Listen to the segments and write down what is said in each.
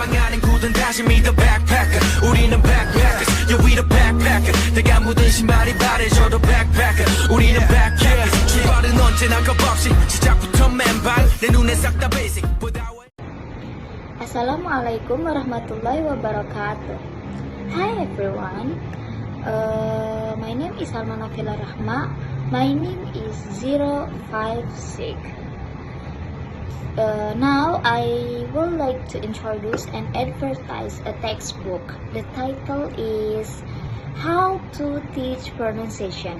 가방안엔 굳은 다짐이 the backpacker 우리는 backpackers yeah we the backpacker 내가 묻은 신발이 바래져도 backpacker 우리는 backpackers 출발은 언제나 겁없이 시작부터 맨발 내 눈에 싹 다 basic Assalamualaikum warahmatullahi wabarakatuh. Hi everyone, my name is Salma Nafila Rahma. My name is 056. Now I would like to introduce and advertise a textbook. The title is How to Teach Pronunciation.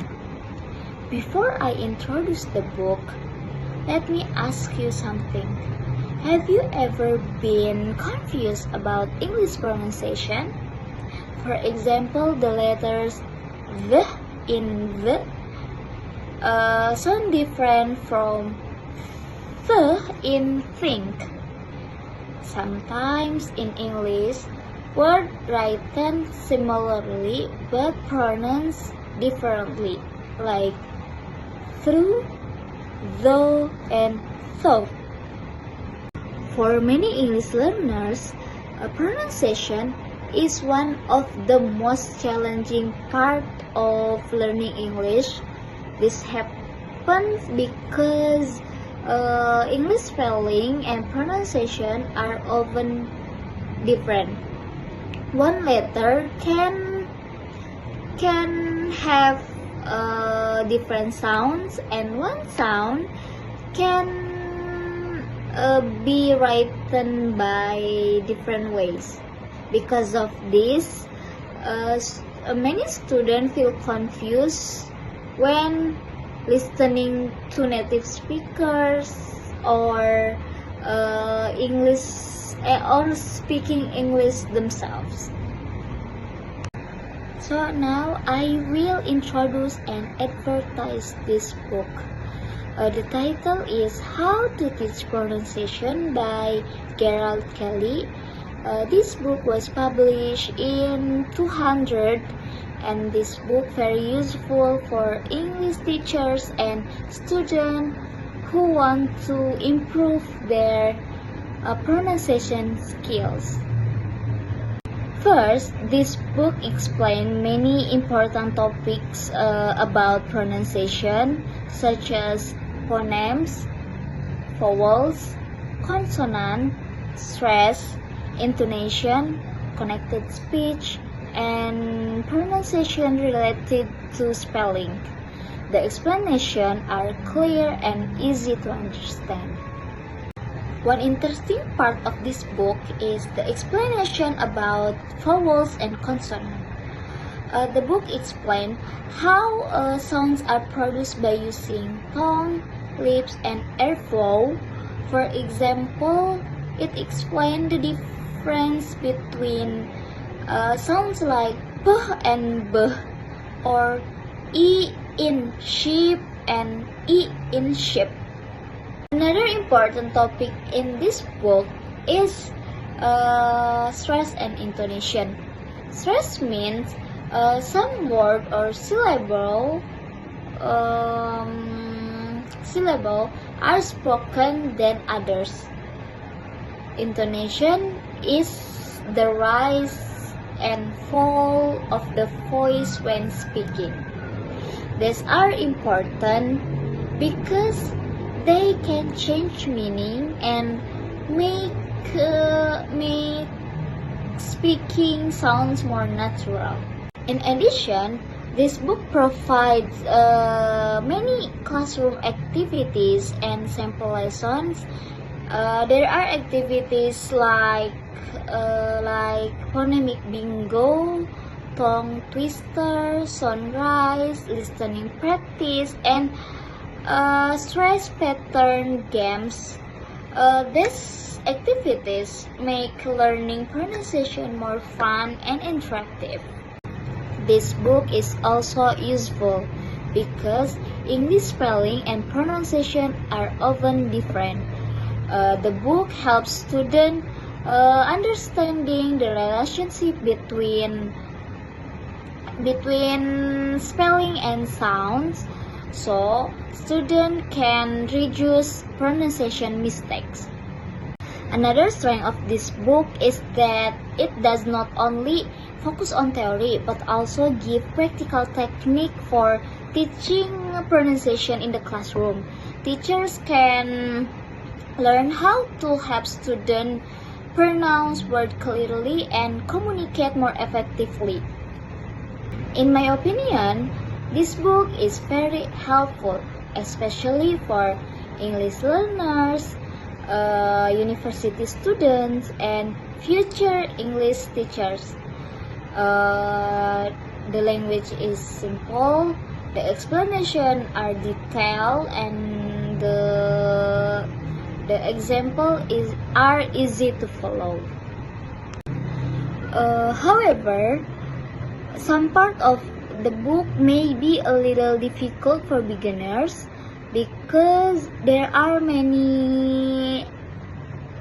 Before I introduce the book, let me ask you something. Have you ever been confused about English pronunciation? For example, the letters the in the sound different from the in think. Sometimes in English, words written similarly but pronounced differently, like through, though, and though. For many English learners, pronunciation is one of the most challenging part of learning English. This happens because English spelling and pronunciation are often different. One letter can have different sounds, and one sound can be written by different ways. Because of this, many students feel confused when listening to native speakers or English or speaking English themselves. So now I will introduce and advertise this book. The title is How to Teach Pronunciation by Gerald Kelly. This book was published in 200, and this book very useful for English teachers and students who want to improve their pronunciation skills. First, this book explains many important topics about pronunciation, such as phonemes, vowels, consonant, stress, intonation, connected speech, and pronunciation related to spelling. The explanations are clear and easy to understand. One interesting part of this book is the explanation about vowels and consonants. The book explains how sounds are produced by using tongue, lips, and airflow. For example, it explains the difference between sounds like p and b, or e in sheep and e in ship. Another important topic in this book is stress and intonation. Stress means some word or syllable are spoken than others. Intonation is the rise and fall of the voice when speaking. These are important because they can change meaning and make speaking sounds more natural. In addition, this book provides many classroom activities and sample lessons. There are activities like phonemic bingo, tongue twister, sunrise, listening practice, and stress pattern games. These activities make learning pronunciation more fun and interactive. This book is also useful because English spelling and pronunciation are often different. The book helps students understanding the relationship between spelling and sounds, so students can reduce pronunciation mistakes. Another strength of this book is that it does not only focus on theory but also give practical technique for teaching pronunciation in the classroom. Teachers can learn how to help students pronounce words clearly and communicate more effectively. In my opinion, this book is very helpful, especially for English learners, university students, and future English teachers. The language is simple, the explanation are detailed, and the example are easy to follow. However, some part of the book may be a little difficult for beginners because there are many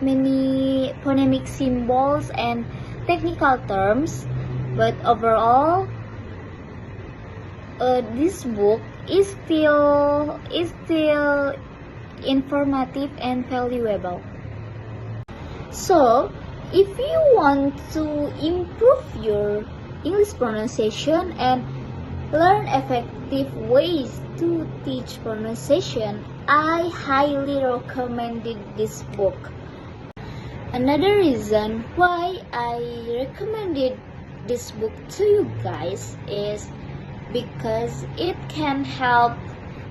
phonemic symbols and technical terms, but overall this book is still informative and valuable. So, if you want to improve your English pronunciation and learn effective ways to teach pronunciation, I highly recommend this book. Another reason why I recommended this book to you guys is because it can help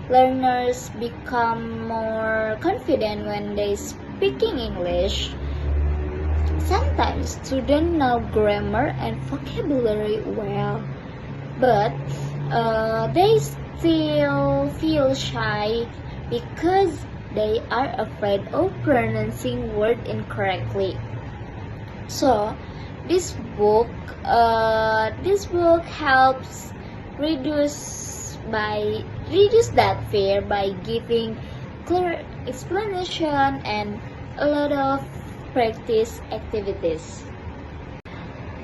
learners become more confident when they speaking English. Sometimes students know grammar and vocabulary well, but they still feel shy because they are afraid of pronouncing words incorrectly. So this book helps reduce that fear by giving clear explanation and a lot of practice activities.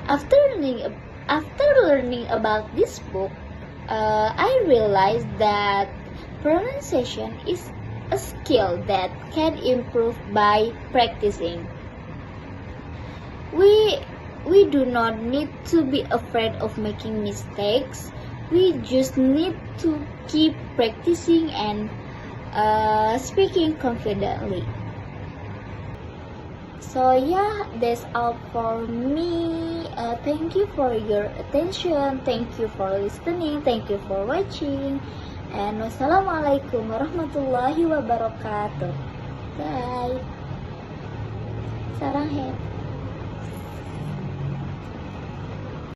After learning about this book, I realized that pronunciation is a skill that can improve by practicing. We do not need to be afraid of making mistakes. We just need to keep practicing and speaking confidently. So yeah, that's all for me. Thank you for your attention. Thank you for listening. Thank you for watching. And wassalamualaikum warahmatullahi wabarakatuh. Bye. Sarang